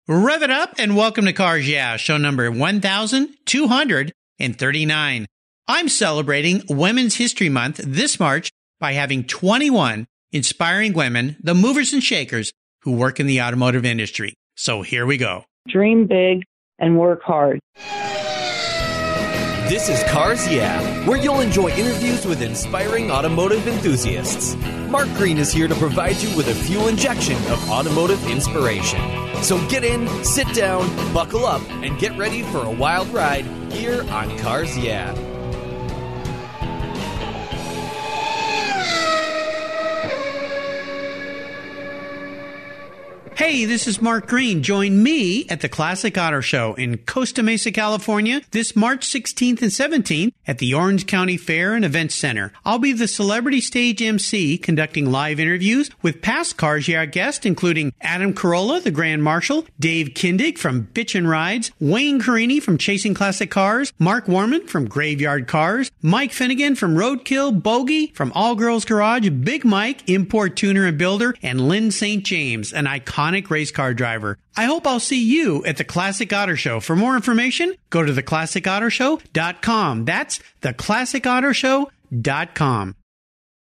Rev it up and welcome to Cars Yeah, show number 1239. I'm celebrating Women's History Month this March by having 21 inspiring women, the movers and shakers, who work in the automotive industry. So here we go. Dream big and work hard. This is Cars Yeah, where you'll enjoy interviews with inspiring automotive enthusiasts. Mark Green is here to provide you with a fuel injection of automotive inspiration. So get in, sit down, buckle up, and get ready for a wild ride here on Cars Yeah. Hey, this is Mark Green. Join me at the Classic Auto Show in Costa Mesa, California, this March 16th and 17th at the Orange County Fair and Events Center. I'll be the celebrity stage MC conducting live interviews with past Cars Yeah guests, including Adam Carolla, the Grand Marshal, Dave Kindig from Bitchin' Rides, Wayne Carini from Chasing Classic Cars, Mark Warman from Graveyard Cars, Mike Finnegan from Roadkill, Bogey from All Girls Garage, Big Mike, import tuner and builder, and Lynn St. James, an iconic race car driver. I hope I'll see you at the Classic Auto Show. For more information, go to theclassicautoshow.com. That's theclassicautoshow.com.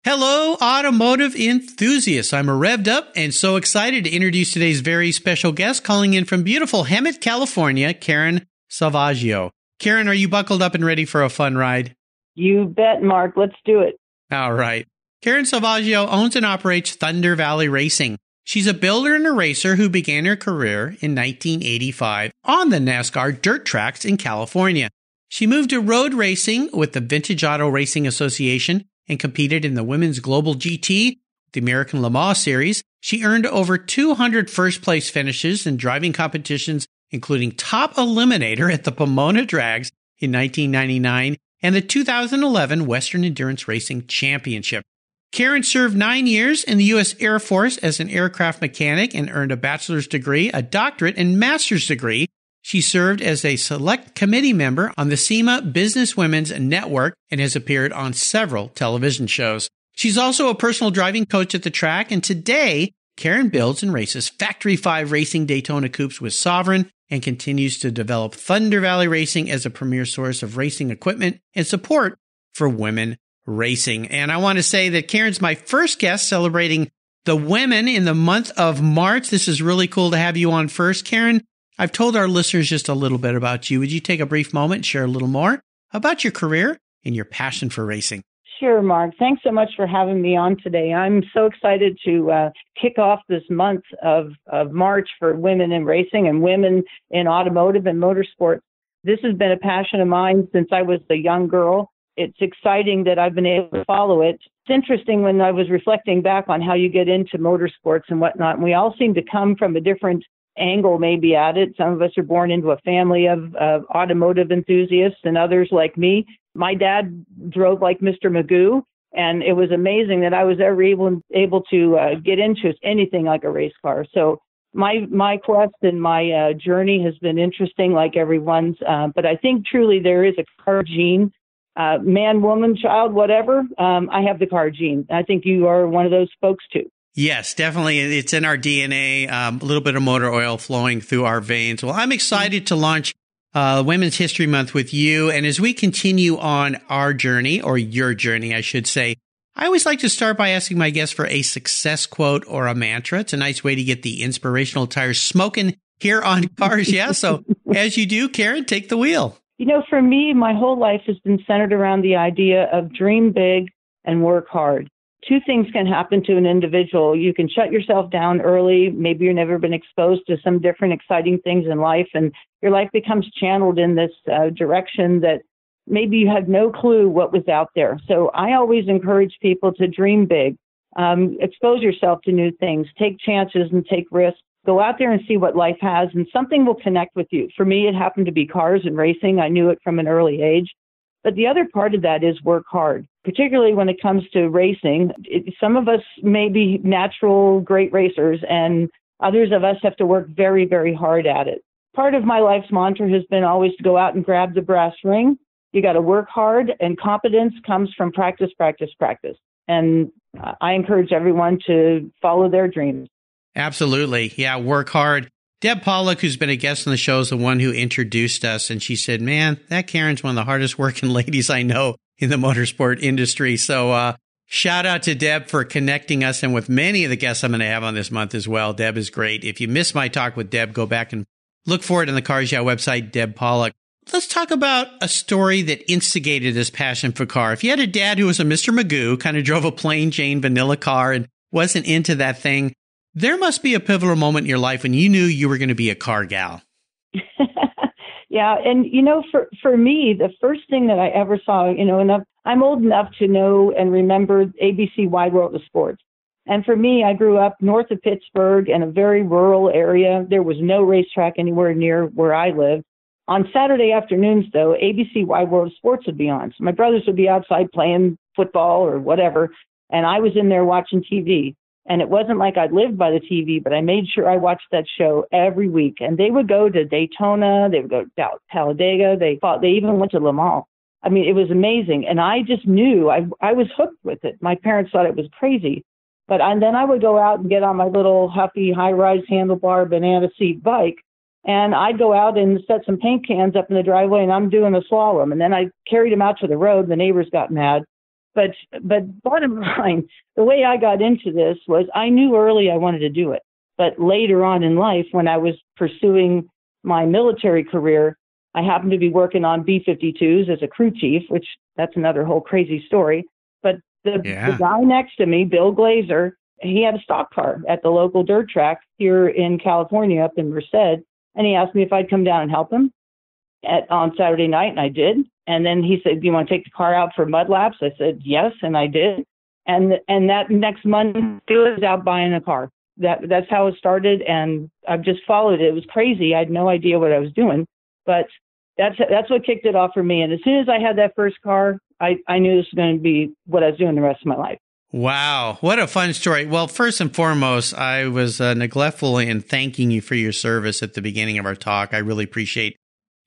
Hello, automotive enthusiasts. I'm revved up and so excited to introduce today's very special guest calling in from beautiful Hemet, California, Karen Salvaggio. Karen, are you buckled up and ready for a fun ride? You bet, Mark. Let's do it. All right. Karen Salvaggio owns and operates Thunder Valley Racing. She's a builder and a racer who began her career in 1985 on the NASCAR dirt tracks in California. She moved to road racing with the Vintage Auto Racing Association and competed in the Women's Global GT, the American Le Mans Series. She earned over 200 first-place finishes in driving competitions, including Top Eliminator at the Pomona Drags in 1999 and the 2011 Western Endurance Racing Championship. Karen served 9 years in the U.S. Air Force as an aircraft mechanic and earned a bachelor's degree, a doctorate, and master's degree. She served as a select committee member on the SEMA Business Women's Network and has appeared on several television shows. She's also a personal driving coach at the track, and today, Karen builds and races Factory 5 Racing Daytona Coupes with Sovereign and continues to develop Thunder Valley Racing as a premier source of racing equipment and support for women racing. And I want to say that Karen's my first guest celebrating the women in the month of March. This is really cool to have you on first. Karen, I've told our listeners just a little bit about you. Would you take a brief moment and share a little more about your career and your passion for racing? Sure, Mark. Thanks so much for having me on today. I'm so excited to kick off this month of March for women in racing and women in automotive and motorsports. This has been a passion of mine since I was a young girl. It's exciting that I've been able to follow it. It's interesting when I was reflecting back on how you get into motorsports and whatnot, and we all seem to come from a different angle maybe at it. Some of us are born into a family of automotive enthusiasts and others like me. My dad drove like Mr. Magoo, and it was amazing that I was ever able to get into anything like a race car. So my quest and my journey has been interesting like everyone's, but I think truly there is a car gene. Man, woman, child, whatever. I have the car gene. I think you are one of those folks too. Yes, definitely. It's in our DNA, a little bit of motor oil flowing through our veins. Well, I'm excited to launch Women's History Month with you. And as we continue on our journey, or your journey, I should say, I always like to start by asking my guests for a success quote or a mantra. It's a nice way to get the inspirational tires smoking here on Cars Yeah. So as you do, Karen, take the wheel. You know, for me, my whole life has been centered around the idea of dream big and work hard. Two things can happen to an individual. You can shut yourself down early. Maybe you've never been exposed to some different exciting things in life, and your life becomes channeled in this direction that maybe you had no clue what was out there. So I always encourage people to dream big, expose yourself to new things, take chances and take risks. Go out there and see what life has, and something will connect with you. For me, it happened to be cars and racing. I knew it from an early age. But the other part of that is work hard, particularly when it comes to racing. Some of us may be natural great racers, and others of us have to work very, very hard at it. Part of my life's mantra has been always to go out and grab the brass ring. You got to work hard, and competence comes from practice, practice, practice. And I encourage everyone to follow their dreams. Absolutely. Yeah, work hard. Deb Pollock, who's been a guest on the show, is the one who introduced us. And she said, man, that Karen's one of the hardest working ladies I know in the motorsport industry. So shout out to Deb for connecting us and with many of the guests I'm going to have on this month as well. Deb is great. If you missed my talk with Deb, go back and look for it on the Cars Yeah website, Deb Pollock. Let's talk about a story that instigated this passion for car. If you had a dad who was a Mr. Magoo, kind of drove a plain Jane vanilla car and wasn't into that thing, there must be a pivotal moment in your life when you knew you were going to be a car gal. Yeah. And, for me, the first thing that I ever saw, enough, I'm old enough to know and remember ABC Wide World of Sports. And for me, I grew up north of Pittsburgh in a very rural area. There was no racetrack anywhere near where I lived. On Saturday afternoons, though, ABC Wide World of Sports would be on. So my brothers would be outside playing football or whatever, and I was in there watching TV. And it wasn't like I lived by the TV, but I made sure I watched that show every week. And they would go to Daytona, they would go to Talladega, they even went to Le Mans. I mean, it was amazing. And I just knew I was hooked with it. My parents thought it was crazy. But then I would go out and get on my little Huffy high-rise handlebar banana seat bike, and I'd go out and set some paint cans up in the driveway, and I'm doing a slalom. And then I carried them out to the road. The neighbors got mad. But bottom line, the way I got into this was I knew early I wanted to do it. But later on in life, when I was pursuing my military career, I happened to be working on B-52s as a crew chief, which that's another whole crazy story. But the guy next to me, Bill Glazer, he had a stock car at the local dirt track here in California up in Merced. And he asked me if I'd come down and help him on Saturday night, and I did. And then he said, do you want to take the car out for mud laps? I said, yes, and I did. And that next Monday, I was out buying a car. That's how it started, and I've just followed it. It was crazy. I had no idea what I was doing, but that's what kicked it off for me. And as soon as I had that first car, I knew this was going to be what I was doing the rest of my life. Wow. What a fun story. Well, first and foremost, I was neglectful in thanking you for your service at the beginning of our talk. I really appreciate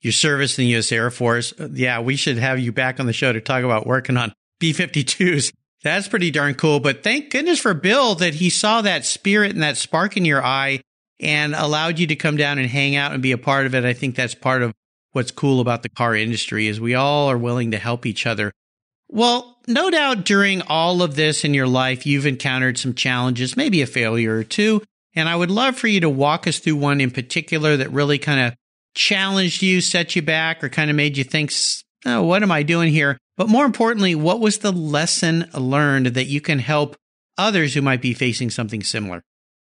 your service in the U.S. Air Force. Yeah, we should have you back on the show to talk about working on B-52s. That's pretty darn cool. But thank goodness for Bill that he saw that spirit and that spark in your eye and allowed you to come down and hang out and be a part of it. I think that's part of what's cool about the car industry is we all are willing to help each other. Well, no doubt during all of this in your life, you've encountered some challenges, maybe a failure or two. And I would love for you to walk us through one in particular that really kind of challenged you, set you back, or kind of made you think, oh, what am I doing here? But more importantly, what was the lesson learned that you can help others who might be facing something similar?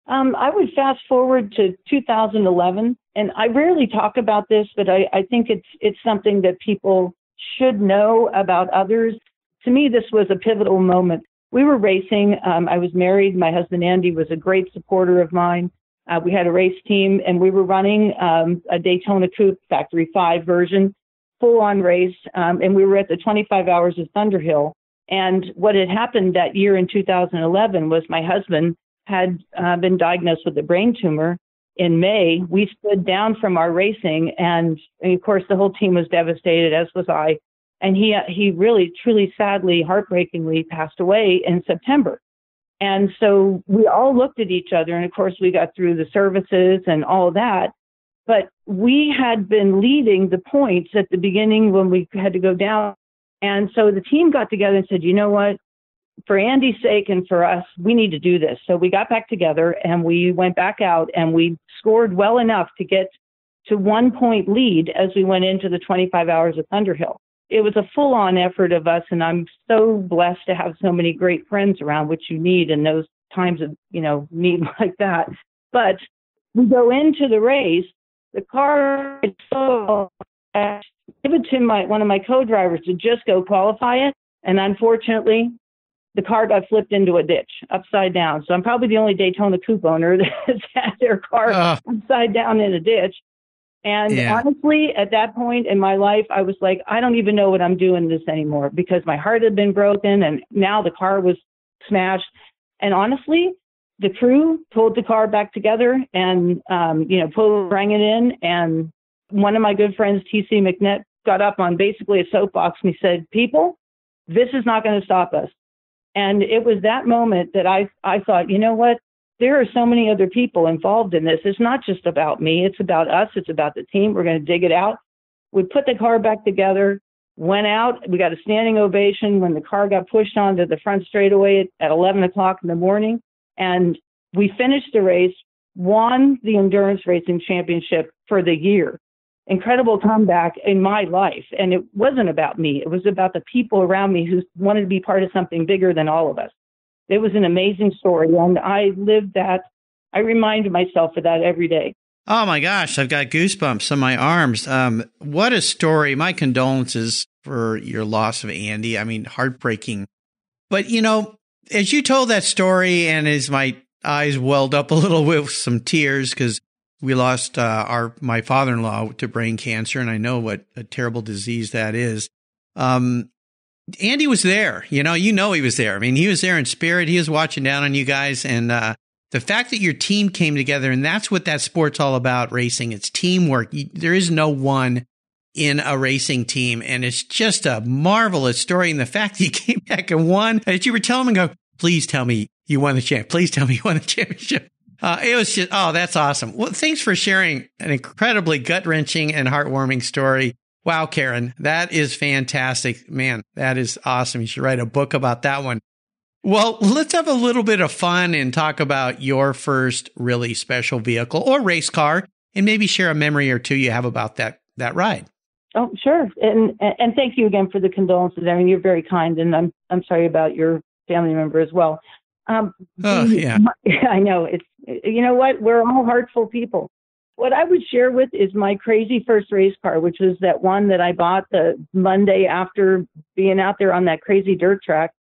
I would fast forward to 2011, and I rarely talk about this, but I think it's something that people should know about others. To me, this was a pivotal moment. We were racing. I was married. My husband, Andy, was a great supporter of mine. We had a race team, and we were running a Daytona Coupe Factory 5 version, full-on race, and we were at the 25 Hours of Thunderhill. And what had happened that year in 2011 was my husband had been diagnosed with a brain tumor. In May, we stood down from our racing, and of course, the whole team was devastated, as was I. And he really, truly, sadly, heartbreakingly passed away in September. And so we all looked at each other, and of course, we got through the services and all that. But we had been leading the points at the beginning when we had to go down. And so the team got together and said, you know what? For Andy's sake and for us, we need to do this. So we got back together and we went back out and we scored well enough to get to 1 point lead as we went into the 25 Hours of Thunderhill. It was a full-on effort of us, and I'm so blessed to have so many great friends around, which you need in those times of, need like that. But we go into the race, the car is so give it to one of my co-drivers to just go qualify it, and unfortunately, the car got flipped into a ditch, upside down. So I'm probably the only Daytona Coupe owner that's had their car upside down in a ditch. And honestly, at that point in my life, I was like, I don't even know what I'm doing this anymore because my heart had been broken and now the car was smashed. And honestly, the crew pulled the car back together and, rang it in. And one of my good friends, T.C. McNett, got up on basically a soapbox and he said, people, this is not going to stop us. And it was that moment that I thought, you know what? there are so many other people involved in this. It's not just about me. It's about us. It's about the team. We're going to dig it out. We put the car back together, went out. We got a standing ovation when the car got pushed onto the front straightaway at 11 o'clock in the morning. And we finished the race, won the endurance racing championship for the year. Incredible comeback in my life. And it wasn't about me. It was about the people around me who wanted to be part of something bigger than all of us. It was an amazing story. And I lived that. I remind myself of that every day. Oh my gosh, I've got goosebumps on my arms. What a story. My condolences for your loss of Andy. I mean, heartbreaking. But, you know, as you told that story and as my eyes welled up a little with some tears because we lost my father-in-law to brain cancer, and I know what a terrible disease that is. Andy was there. You know he was there. I mean, he was there in spirit. He was watching down on you guys, and the fact that your team came together, and that's what that sport's all about, racing. It's teamwork. There is no one in a racing team, and it's just a marvelous story. And the fact that you came back and won, that you were telling me, go, please tell me you won the champ. Please tell me you won the championship. It was just, oh, that's awesome. Well, thanks for sharing an incredibly gut-wrenching and heartwarming story. Wow, Karen, that is fantastic. Man, that is awesome. You should write a book about that one. Well, let's have a little bit of fun and talk about your first really special vehicle or race car, and maybe share a memory or two you have about that ride. Oh, sure. And thank you again for the condolences. I mean, you're very kind, and I'm sorry about your family member as well. Yeah. I know. It's, you know what? We're all heartful people. What I would share with is my crazy first race car, which was that one that I bought the Monday after being out there on that crazy dirt track.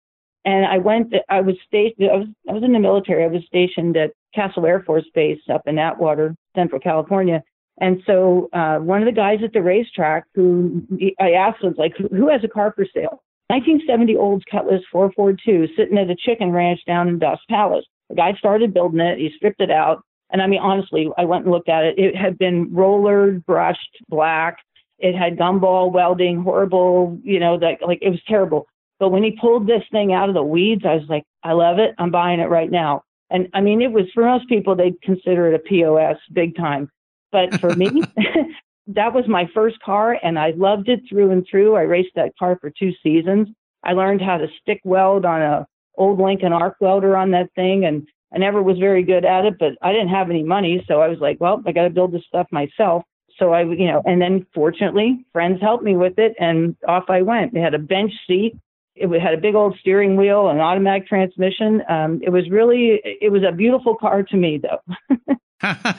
And I was stationed, I was in the military. I was stationed at Castle Air Force Base up in Atwater, Central California. And so one of the guys at the racetrack who I asked was like, who has a car for sale? 1970 Olds Cutlass 442 sitting at a chicken ranch down in Dust Palace. The guy started building it. He stripped it out. And I mean, honestly, I went and looked at it. It had been rollered, brushed black. It had gumball welding, horrible, like it was terrible. But when he pulled this thing out of the weeds, I was like, I love it. I'm buying it right now. And I mean, it was, for most people, they'd consider it a POS big time. But for me, that was my first car, and I loved it through and through. I raced that car for 2 seasons. I learned how to stick weld on a old Lincoln arc welder on that thing, and I never was very good at it, but I didn't have any money. So I was like, well, I got to build this stuff myself. So and then fortunately, friends helped me with it, and off I went. It had a bench seat. It had a big old steering wheel, an automatic transmission. It was a beautiful car to me, though.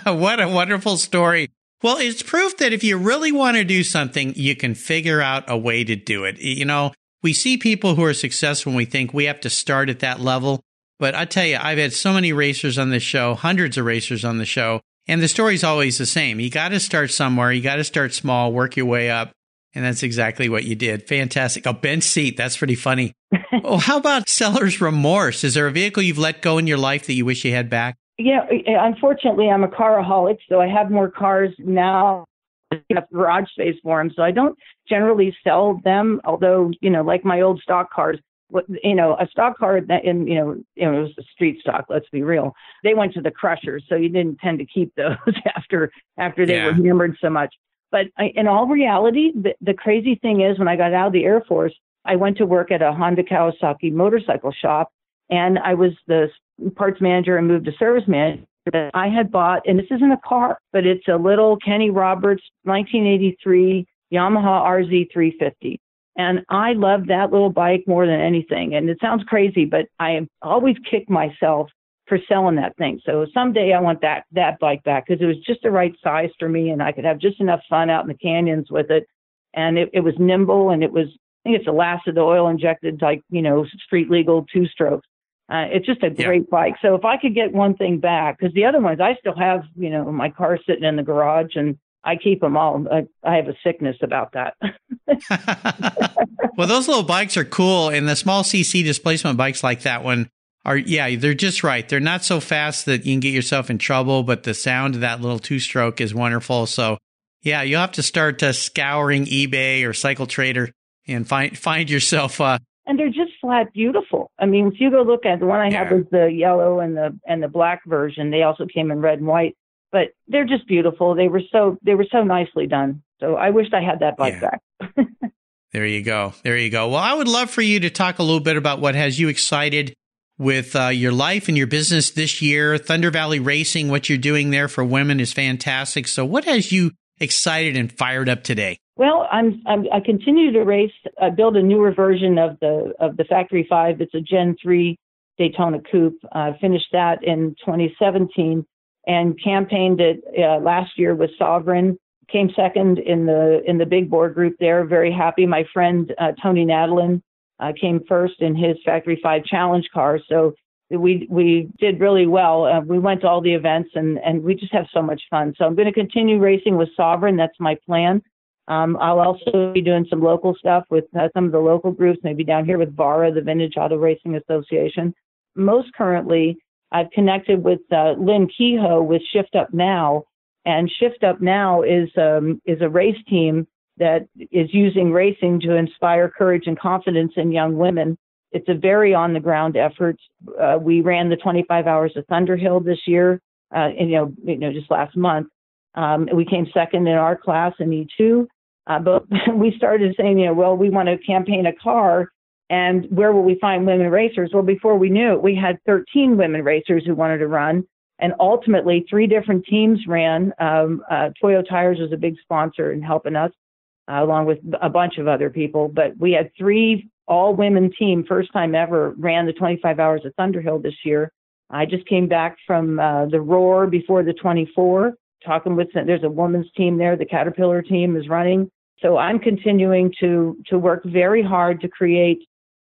What a wonderful story. Well, it's proof that if you really want to do something, you can figure out a way to do it. You know, we see people who are successful and we think we have to start at that level. But I tell you, I've had so many racers on this show, hundreds of racers on the show, and the story's always the same. You got to start somewhere. You got to start small, work your way up. And that's exactly what you did. Fantastic. A bench seat. That's pretty funny. Oh, how about seller's remorse? Is there a vehicle you've let go in your life that you wish you had back? Yeah, unfortunately, I'm a caraholic, so I have more cars now. I have garage space for them, so I don't generally sell them. Although, like my old stock cars, a stock car, it was a street stock. Let's be real. They went to the crushers, so you didn't tend to keep those after they were hammered so much. But in all reality, the crazy thing is, when I got out of the Air Force, I went to work at a Honda Kawasaki motorcycle shop, and I was the parts manager and moved to service manager. That I had bought, and this isn't a car, but it's a little Kenny Roberts 1983 Yamaha Rz 350. And I love that little bike more than anything. And it sounds crazy, but I always kick myself for selling that thing. So someday I want that bike back, because it was just the right size for me, and I could have just enough fun out in the canyons with it. And it was nimble, and I think it's a lasted oil injected, like, street legal 2-stroke. It's just a great bike. So if I could get one thing back, because the other ones, I still have, my car sitting in the garage, and I keep them all. I have a sickness about that. Well, those little bikes are cool. And the small CC displacement bikes like that one they're just right. They're not so fast that you can get yourself in trouble, but the sound of that little 2-stroke is wonderful. So yeah, you'll have to start scouring eBay or Cycle Trader and find yourself and they're just flat beautiful. I mean, if you go look at the one I have was the yellow and the black version. They also came in red and white, but they're just beautiful. They were so nicely done. So I wished I had that bike back. There you go. Well, I would love for you to talk a little bit about what has you excited with your life and your business this year. Thunder Valley Racing, what you're doing there for women is fantastic. So what has you excited and fired up today? Well, I continue to race. I build a newer version of the Factory 5. It's a Gen 3 Daytona coupe. I finished that in 2017 and campaigned it last year with Sovereign. Came second in the big board group there. Very happy. My friend Tony Nadalin came first in his Factory 5 Challenge car. So we did really well. We went to all the events and we just have so much fun. So I'm going to continue racing with Sovereign. That's my plan. I'll also be doing some local stuff with some of the local groups, maybe down here with VARA, the Vintage Auto Racing Association. Most currently, I've connected with Lynn Kehoe with Shift Up Now. And Shift Up Now is a race team that is using racing to inspire courage and confidence in young women. It's a very on-the-ground effort. We ran the 25 Hours of Thunderhill this year, just last month. We came second in our class in E2. But we started saying, we want to campaign a car, and where will we find women racers? Well, before we knew it, we had 13 women racers who wanted to run. And ultimately, 3 different teams ran. Toyo Tires was a big sponsor in helping us, along with a bunch of other people. But we had 3 all-women team, first time ever, ran the 25 Hours of Thunderhill this year. I just came back from the Roar before the 24, talking with there's a women's team there. The Caterpillar team is running. So I'm continuing to work very hard to create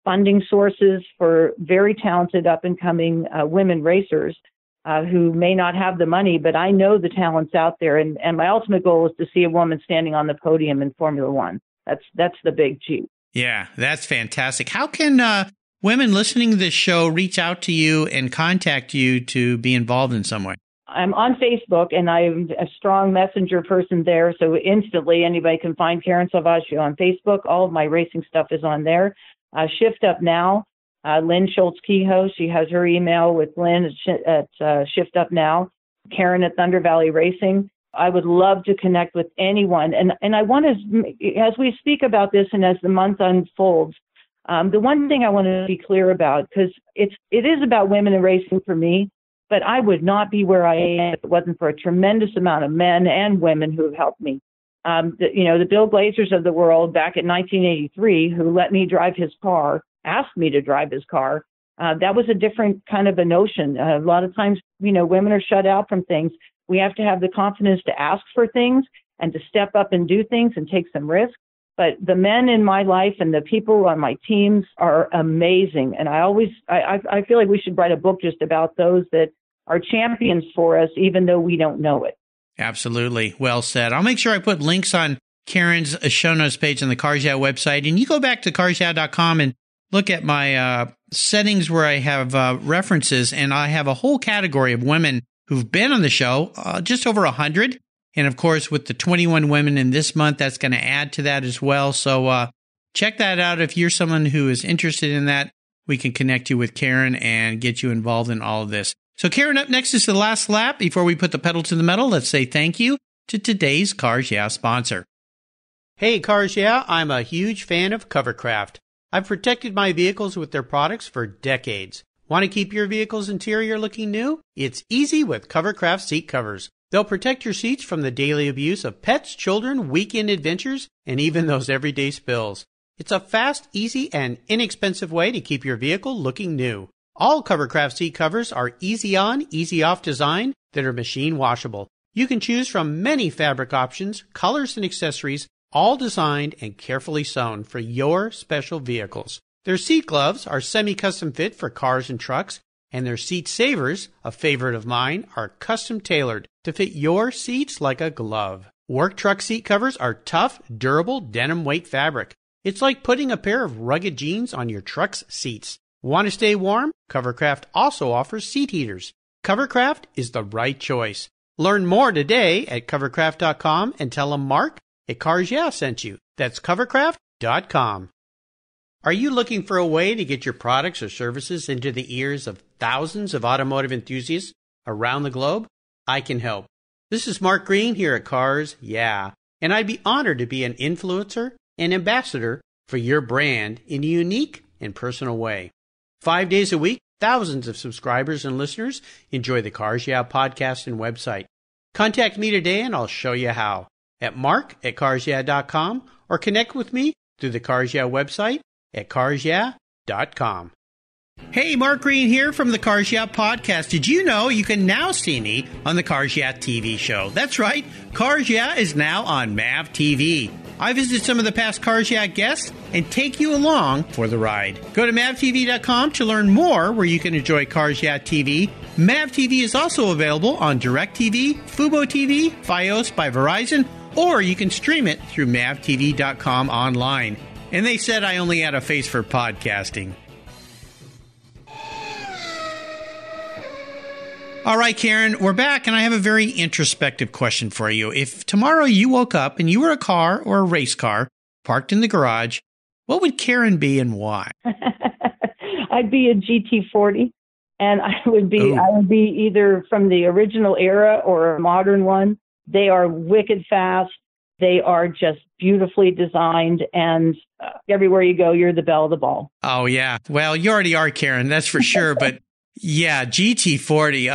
funding sources for very talented up-and-coming women racers. Who may not have the money, but I know the talent's out there. And my ultimate goal is to see a woman standing on the podium in Formula One. That's the big G. Yeah, that's fantastic. How can women listening to this show reach out to you and contact you to be involved in some way? I'm on Facebook, and I'm a strong messenger person there. So instantly anybody can find Karen Salvaggio on Facebook. All of my racing stuff is on there. Shift Up Now. Lynn Schultz Kehoe, she has her email with Lynn at Shift Up Now, Karen at Thunder Valley Racing. I would love to connect with anyone. And I want to, as we speak about this and as the month unfolds, the one thing I want to be clear about, because it is about women in racing for me, but I would not be where I am if it wasn't for a tremendous amount of men and women who have helped me. The Bill Glazers of the world back in 1983 who let me drive his car, asked me to drive his car. That was a different kind of a notion. A lot of times, women are shut out from things. We have to have the confidence to ask for things and to step up and do things and take some risks. But the men in my life and the people on my teams are amazing. And I feel like we should write a book just about those that are champions for us, even though we don't know it. Absolutely. Well said. I'll make sure I put links on Karen's show notes page on the Cars Yeah website. And you go back to carsyeah.com and look at my settings where I have references, and I have a whole category of women who've been on the show, just over 100. And of course, with the 21 women in this month, that's going to add to that as well. So check that out. If you're someone who is interested in that, we can connect you with Karen and get you involved in all of this. So Karen, up next is the last lap. Before we put the pedal to the metal, let's say thank you to today's Cars Yeah sponsor. Hey, Cars Yeah, I'm a huge fan of Covercraft. I've protected my vehicles with their products for decades. Want to keep your vehicle's interior looking new? It's easy with Covercraft seat covers. They'll protect your seats from the daily abuse of pets, children, weekend adventures, and even those everyday spills. It's a fast, easy, and inexpensive way to keep your vehicle looking new. All Covercraft seat covers are easy on, easy off design that are machine washable. You can choose from many fabric options, colors, and accessories, all designed and carefully sewn for your special vehicles. Their seat gloves are semi-custom fit for cars and trucks, and their seat savers, a favorite of mine, are custom tailored to fit your seats like a glove. Work truck seat covers are tough, durable, denim weight fabric. It's like putting a pair of rugged jeans on your truck's seats. Want to stay warm? Covercraft also offers seat heaters. Covercraft is the right choice. Learn more today at covercraft.com and tell them Mark at Cars Yeah sent you. That's covercraft.com. Are you looking for a way to get your products or services into the ears of thousands of automotive enthusiasts around the globe? I can help. This is Mark Green here at Cars Yeah, and I'd be honored to be an influencer and ambassador for your brand in a unique and personal way. 5 days a week, thousands of subscribers and listeners enjoy the Cars Yeah podcast and website. Contact me today and I'll show you how at mark@carsyeah.com or connect with me through the Cars Yeah website at carsyeah.com. Hey, Mark Green here from the Cars Yeah podcast. Did you know you can now see me on the Cars Yeah TV show? That's right. Cars Yeah is now on MAV TV. I visit some of the past Cars Yeah guests and take you along for the ride. Go to mavtv.com to learn more where you can enjoy Cars Yeah TV. MAV TV is also available on DirecTV, Fubo TV, Fios by Verizon, or you can stream it through mavtv.com online. And they said I only had a face for podcasting. All right, Karen, we're back, and I have a very introspective question for you. If tomorrow you woke up and you were a car or a race car parked in the garage, what would Karen be and why? I'd be a GT40, and I would be either from the original era or a modern one. They are wicked fast. They are just beautifully designed, and everywhere you go, you're the belle of the ball. Oh, yeah. Well, you already are, Karen, that's for sure. But yeah, GT40,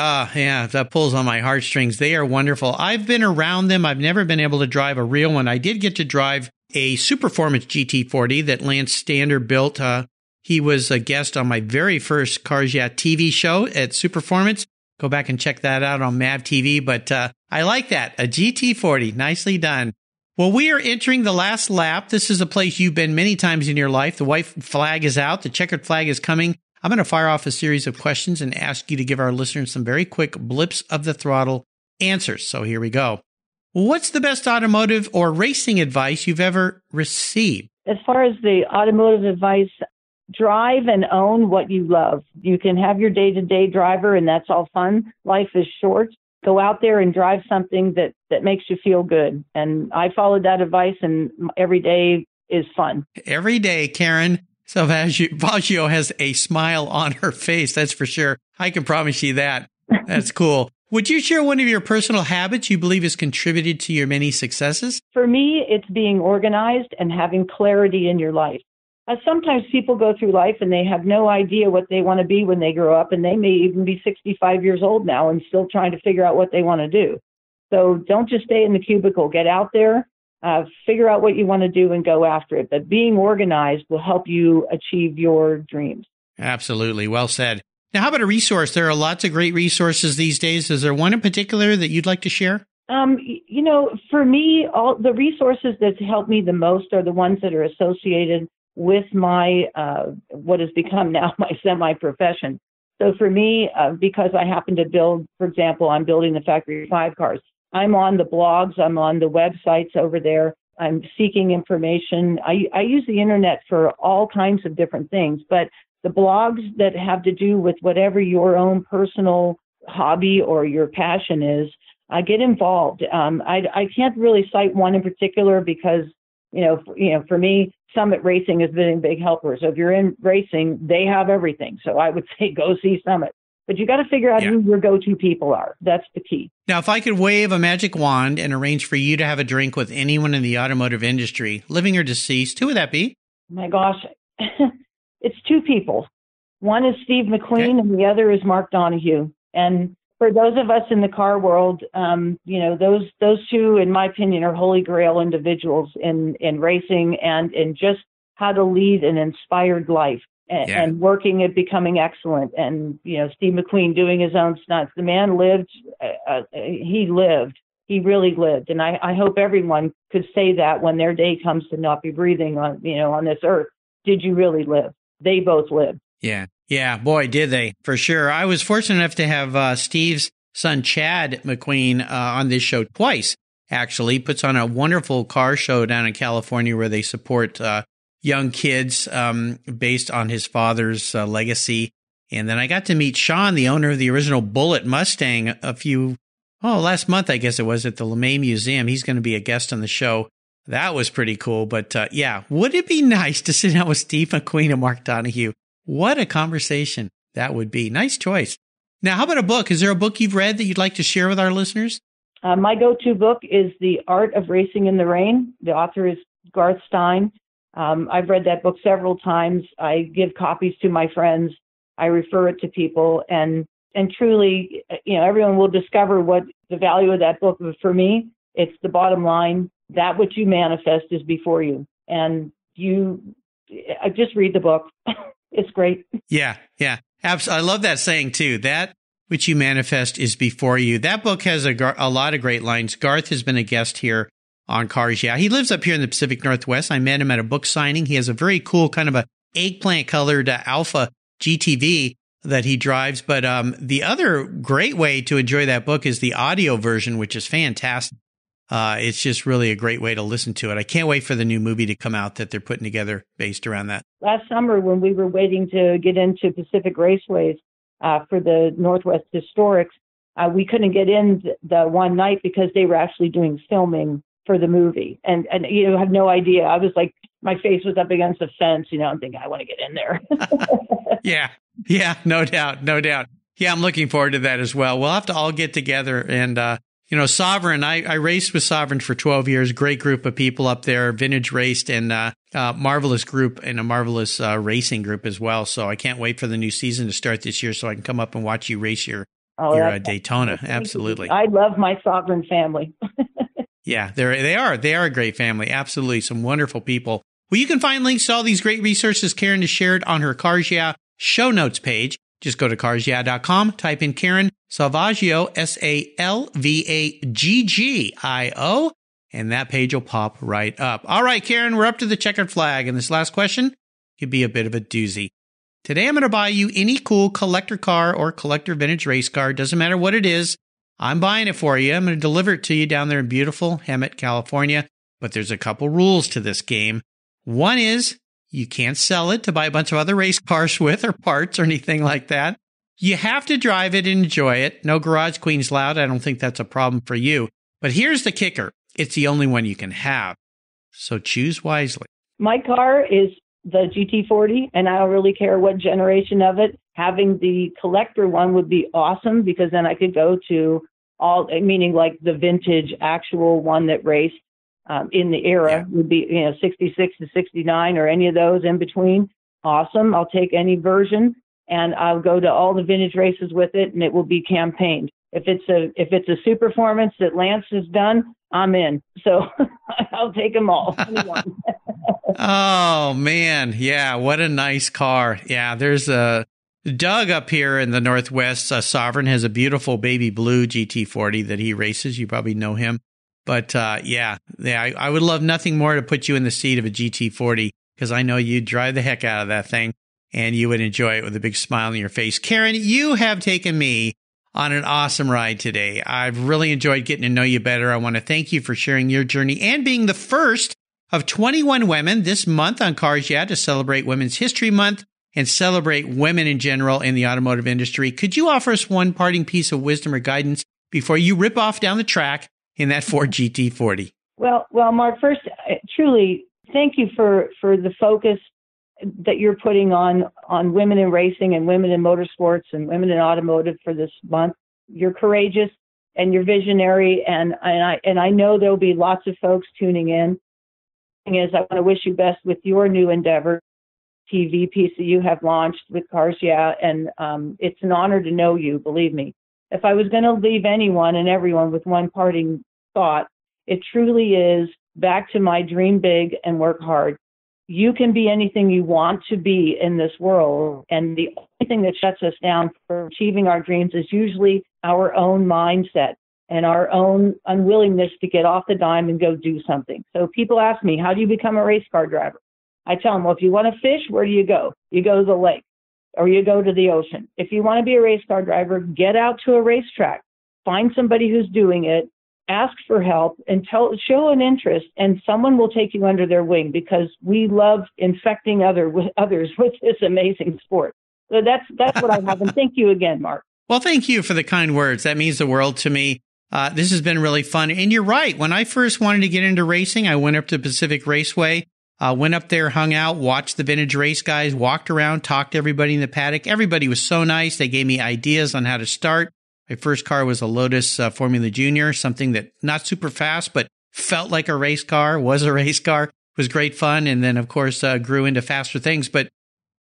that pulls on my heartstrings. They are wonderful. I've been around them. I've never been able to drive a real one. I did get to drive a Superformance GT40 that Lance Stander built. He was a guest on my very first Cars Yeah TV show at Superformance. Go back and check that out on MAV TV. But I like that, a GT40. Nicely done. Well, we are entering the last lap. This is a place you've been many times in your life. The white flag is out. The checkered flag is coming. I'm going to fire off a series of questions and ask you to give our listeners some very quick blips of the throttle answers. So here we go. What's the best automotive or racing advice you've ever received? As far as the automotive advice, drive and own what you love. You can have your day-to-day driver, and that's all fun. Life is short. Go out there and drive something that makes you feel good. And I followed that advice, and every day is fun. Every day, Karen Salvaggio has a smile on her face, that's for sure. I can promise you that. That's cool. Would you share one of your personal habits you believe has contributed to your many successes? For me, it's being organized and having clarity in your life. Sometimes people go through life and they have no idea what they want to be when they grow up, and they may even be 65 years old now and still trying to figure out what they want to do. So don't just stay in the cubicle. Get out there, figure out what you want to do, and go after it. But being organized will help you achieve your dreams. Absolutely. Well said. Now, how about a resource? There are lots of great resources these days. Is there one in particular that you'd like to share? For me, all the resources that help me the most are the ones that are associated with my, what has become now my semi-profession. So for me, because I happen to build, for example, I'm building the Factory 5 cars. I'm on the blogs, I'm on the websites over there. I'm seeking information. I use the internet for all kinds of different things, but the blogs that have to do with whatever your own personal hobby or your passion is, get involved. I can't really cite one in particular because, for me, Summit Racing has been a big helper. So if you're in racing, they have everything. So I would say go see Summit. But you got to figure out who your go-to people are. That's the key. Now, if I could wave a magic wand and arrange for you to have a drink with anyone in the automotive industry, living or deceased, who would that be? My gosh, it's two people. One is Steve McQueen and the other is Mark Donohue. And for those of us in the car world, those two, in my opinion, are holy grail individuals in racing and in just how to lead an inspired life and working at becoming excellent. And, Steve McQueen doing his own stunts. The man lived, he really lived. And I hope everyone could say that when their day comes to not be breathing on this earth. Did you really live? They both lived. Yeah, boy, did they, for sure. I was fortunate enough to have Steve's son, Chad McQueen, on this show twice, actually. Puts on a wonderful car show down in California where they support young kids based on his father's legacy. And then I got to meet Sean, the owner of the original Bullet Mustang, last month, I guess it was, at the LeMay Museum. He's going to be a guest on the show That was pretty cool. But yeah, would it be nice to sit down with Steve McQueen and Mark Donahue? What a conversation that would be. Nice choice. Now, how about a book? Is there a book you've read that you'd like to share with our listeners? My go-to book is The Art of Racing in the Rain. The author is Garth Stein. I've read that book several times. I give copies to my friends. I refer it to people. And truly, everyone will discover what the value of that book. But for me, it's the bottom line. That which you manifest is before you. And I just read the book. It's great. Yeah. Absolutely. I love that saying too. That which you manifest is before you. That book has a lot of great lines. Garth has been a guest here on Cars Yeah. He lives up here in the Pacific Northwest. I met him at a book signing. He has a very cool kind of a eggplant colored Alpha GTV that he drives. But the other great way to enjoy that book is the audio version, which is fantastic. It's just really a great way to listen to it. I can't wait for the new movie to come out that they're putting together based around that. Last summer, when we were waiting to get into Pacific Raceways for the Northwest Historics, we couldn't get in the one night because they were actually doing filming for the movie. And you have no idea. I was like, my face was up against a fence, I'm thinking, I want to get in there. Yeah, no doubt. Yeah, I'm looking forward to that as well. We'll have to all get together and, Sovereign, I raced with Sovereign for 12 years. Great group of people up there, vintage raced and marvelous group and a marvelous racing group as well. So I can't wait for the new season to start this year so I can come up and watch you race your Daytona. Absolutely. I love my Sovereign family. Yeah, they are a great family. Absolutely. Some wonderful people. Well, you can find links to all these great resources Karen has shared on her Cars Yeah show notes page. Just go to carsyeah.com, type in Karen Salvaggio, Salvaggio, and that page will pop right up. All right, Karen, we're up to the checkered flag, and this last question could be a bit of a doozy. Today, I'm going to buy you any cool collector car or collector vintage race car. Doesn't matter what it is. I'm buying it for you. I'm going to deliver it to you down there in beautiful Hemet, California. But there's a couple rules to this game. One is you can't sell it to buy a bunch of other race cars with or parts or anything like that. You have to drive it and enjoy it. No garage queens allowed. I don't think that's a problem for you. But here's the kicker. It's the only one you can have. So choose wisely. My car is the GT40, and I don't really care what generation of it. Having the collector one would be awesome because then I could go to meaning like the vintage actual one that raced. In the era would be, 66 to 69 or any of those in between. Awesome. I'll take any version and I'll go to all the vintage races with it and it will be campaigned. If it's a super performance that Lance has done, I'm in. So I'll take them all. Oh man. Yeah. What a nice car. Yeah. There's Doug up here in the Northwest. Sovereign has a beautiful baby blue GT40 that he races. You probably know him. But I would love nothing more to put you in the seat of a GT40 because I know you'd drive the heck out of that thing and you would enjoy it with a big smile on your face. Karen, you have taken me on an awesome ride today. I've really enjoyed getting to know you better. I want to thank you for sharing your journey and being the first of 21 women this month on Cars Yeah to celebrate Women's History Month and celebrate women in general in the automotive industry. Could you offer us one parting piece of wisdom or guidance before you rip off down the track in that Ford GT40? Well, Mark, first, truly, thank you for the focus that you're putting on women in racing and women in motorsports and women in automotive for this month. You're courageous and you're visionary, and I know there'll be lots of folks tuning in. The thing is, I want to wish you best with your new endeavor, TV piece that you have launched with Cars Yeah, and it's an honor to know you, believe me. If I was going to leave anyone and everyone with one parting thought, it truly is back to my dream big and work hard. You can be anything you want to be in this world. And the only thing that shuts us down for achieving our dreams is usually our own mindset and our own unwillingness to get off the dime and go do something. So people ask me, how do you become a race car driver? I tell them, well, if you want to fish, where do you go? You go to the lake or you go to the ocean. If you want to be a race car driver, get out to a racetrack, find somebody who's doing it, ask for help, and show an interest, and someone will take you under their wing because we love infecting others with this amazing sport. So that's what I have. And thank you again, Mark. Well, thank you for the kind words. That means the world to me. This has been really fun. And you're right. When I first wanted to get into racing, I went up to Pacific Raceway, went up there, hung out, watched the vintage race guys, walked around, talked to everybody in the paddock. Everybody was so nice. They gave me ideas on how to start. My first car was a Lotus Formula Junior, something that not super fast, but felt like a race car, was a race car. It was great fun. And then, of course, grew into faster things. But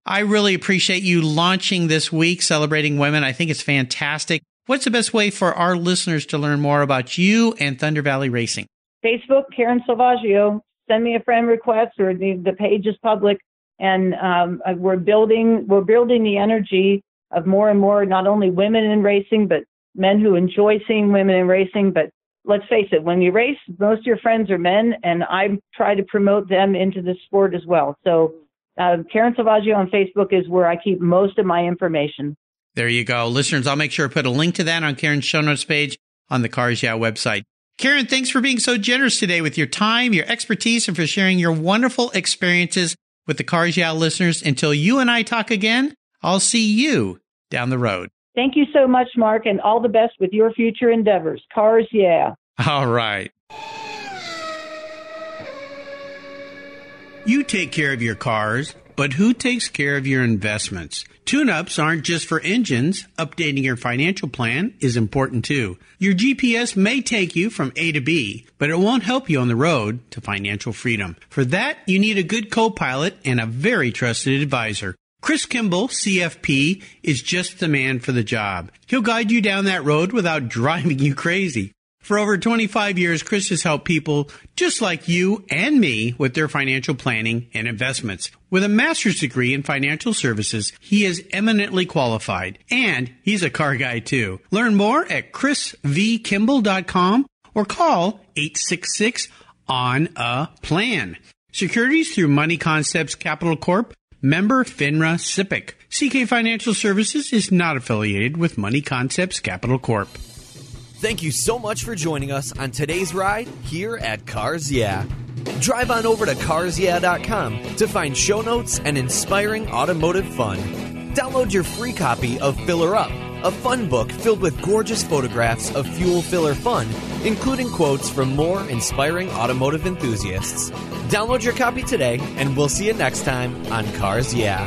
I really appreciate you launching this week, celebrating women. I think it's fantastic. What's the best way for our listeners to learn more about you and Thunder Valley Racing? Facebook, Karen Salvaggio. Send me a friend request, or the page is public. And we're building the energy of more and more, not only women in racing, but men who enjoy seeing women in racing. But let's face it, when you race, most of your friends are men, and I try to promote them into the sport as well. So Karen Salvaggio on Facebook is where I keep most of my information. There you go. Listeners, I'll make sure to put a link to that on Karen's show notes page on the Cars Yeah website. Karen, thanks for being so generous today with your time, your expertise, and for sharing your wonderful experiences with the Cars Yeah listeners. Until you and I talk again, I'll see you down the road. Thank you so much, Mark, and all the best with your future endeavors. Cars Yeah. All right. You take care of your cars, but who takes care of your investments? Tune-ups aren't just for engines. Updating your financial plan is important too. Your GPS may take you from A to B, but it won't help you on the road to financial freedom. For that, you need a good co-pilot and a very trusted advisor. Chris Kimball, CFP, is just the man for the job. He'll guide you down that road without driving you crazy. For over 25 years, Chris has helped people just like you and me with their financial planning and investments. With a master's degree in financial services, he is eminently qualified, and he's a car guy too. Learn more at chrisvkimball.com or call 866-ON-A-PLAN. Securities through Money Concepts Capital Corp. Member FINRA SIPC. CK Financial Services is not affiliated with Money Concepts Capital Corp. Thank you so much for joining us on today's ride here at Cars Yeah. Drive on over to carsyeah.com to find show notes and inspiring automotive fun. Download your free copy of Filler Up, a fun book filled with gorgeous photographs of fuel filler fun, including quotes from more inspiring automotive enthusiasts. Download your copy today, and we'll see you next time on Cars Yeah.